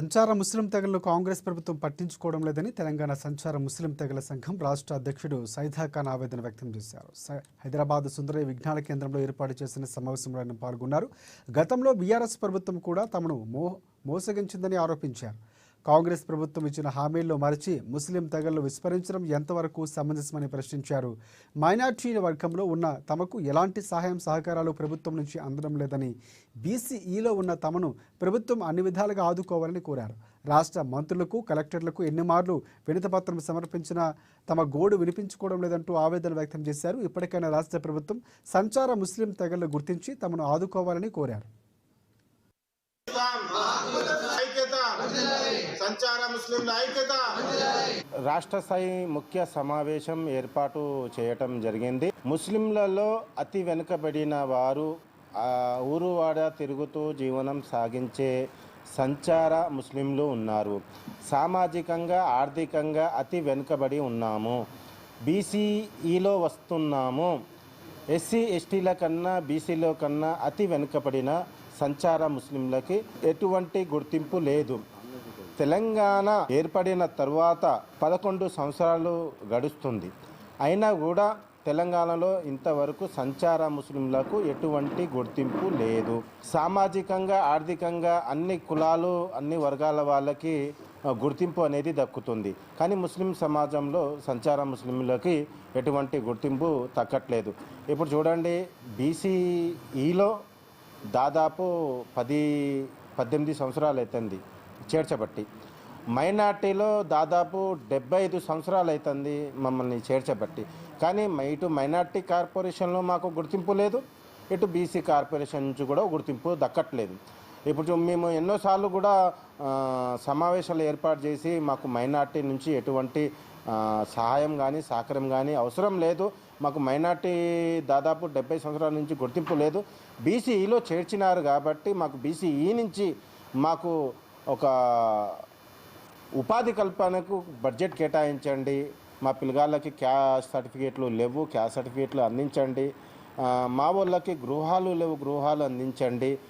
సంచార ముస్లిం తెగలను కాంగ్రెస్ ప్రభుత్వం పట్టించుకోవడం లేదని తెలంగాణ సంచార ముస్లిం తెగల సంఘం రాష్ట్ర అధ్యక్షుడు సైదా ఖాన్ ఆవేదన వ్యక్తం చేశారు. హైదరాబాద్ సుందరయ్య విజ్ఞాన కేంద్రంలో ఏర్పాటు చేసిన సమావేశంలో ఆయన పాల్గొన్నారు. గతంలో బీఆర్ఎస్ ప్రభుత్వం కూడా తమను మోసగించిందని ఆరోపించారు. కాంగ్రెస్ ప్రభుత్వం ఇచ్చిన హామీల్లో మరిచి ముస్లిం తెగలను విస్మరించడం ఎంతవరకు సమంజసమని ప్రశ్నించారు. మైనార్టీ వర్గంలో ఉన్న తమకు ఎలాంటి సహాయం సహకారాలు ప్రభుత్వం నుంచి అందడం లేదని, బీసీఈలో ఉన్న తమను ప్రభుత్వం అన్ని విధాలుగా ఆదుకోవాలని కోరారు. రాష్ట్ర మంత్రులకు, కలెక్టర్లకు ఎన్నిమార్లు వినతిపత్రం సమర్పించినా తమ గోడు వినిపించుకోవడం లేదంటూ ఆవేదన వ్యక్తం చేశారు. ఇప్పటికైనా రాష్ట్ర ప్రభుత్వం సంచార ముస్లిం తెగలను గుర్తించి తమను ఆదుకోవాలని కోరారు. రాష్ట్ర స్థాయి ముఖ్య సమావేశం ఏర్పాటు చేయటం జరిగింది. ముస్లింలలో అతి వెనుకబడిన వారు ఊరువాడ తిరుగుతూ జీవనం సాగించే సంచార ముస్లింలు ఉన్నారు. సామాజికంగా, ఆర్థికంగా అతి వెనుకబడి ఉన్నాము. బీసీఈలో వస్తున్నాము. ఎస్సీ ఎస్టీల కన్నా బీసీలో కన్నా అతి వెనుకబడిన సంచార ముస్లింలకి ఎటువంటి గుర్తింపు లేదు. తెలంగాణ ఏర్పడిన తర్వాత 11 సంవత్సరాలు గడుస్తుంది. అయినా కూడా తెలంగాణలో ఇంతవరకు సంచార ముస్లింలకు ఎటువంటి గుర్తింపు లేదు. సామాజికంగా, ఆర్థికంగా అన్ని కులాలు, అన్ని వర్గాల వాళ్ళకి గుర్తింపు అనేది దక్కుతుంది. కానీ ముస్లిం సమాజంలో సంచార ముస్లింలకి ఎటువంటి గుర్తింపు దక్కట్లేదు. ఇప్పుడు చూడండి, బీసీఈలో దాదాపు 18 సంవత్సరాలు అవుతుంది చేర్చబట్టి. మైనార్టీలో దాదాపు 75 సంవత్సరాలు అవుతుంది మమ్మల్ని చేర్చబట్టి. కానీ ఇటు మైనార్టీ కార్పొరేషన్లో మాకు గుర్తింపు లేదు, ఇటు బీసీ కార్పొరేషన్ నుంచి కూడా గుర్తింపు దక్కట్లేదు. ఇప్పుడు మేము ఎన్నోసార్లు కూడా సమావేశాలు ఏర్పాటు చేసి మాకు మైనార్టీ నుంచి ఎటువంటి సహాయం కానీ సహకారం కానీ అవసరం లేదు, మాకు మైనార్టీ దాదాపు 70 సంవత్సరాల నుంచి గుర్తింపు లేదు, బీసీఈలో చేర్చినారు కాబట్టి మాకు బీసీఈ నుంచి మాకు ఒక ఉపాధి కల్పనకు బడ్జెట్ కేటాయించండి, మా పిల్లగాళ్ళకి క్యాస్ట్ సర్టిఫికేట్లు లేవు, క్యాస్ట్ సర్టిఫికేట్లు అందించండి, మా వాళ్ళకి గృహాలు లేవు, గృహాలు అందించండి,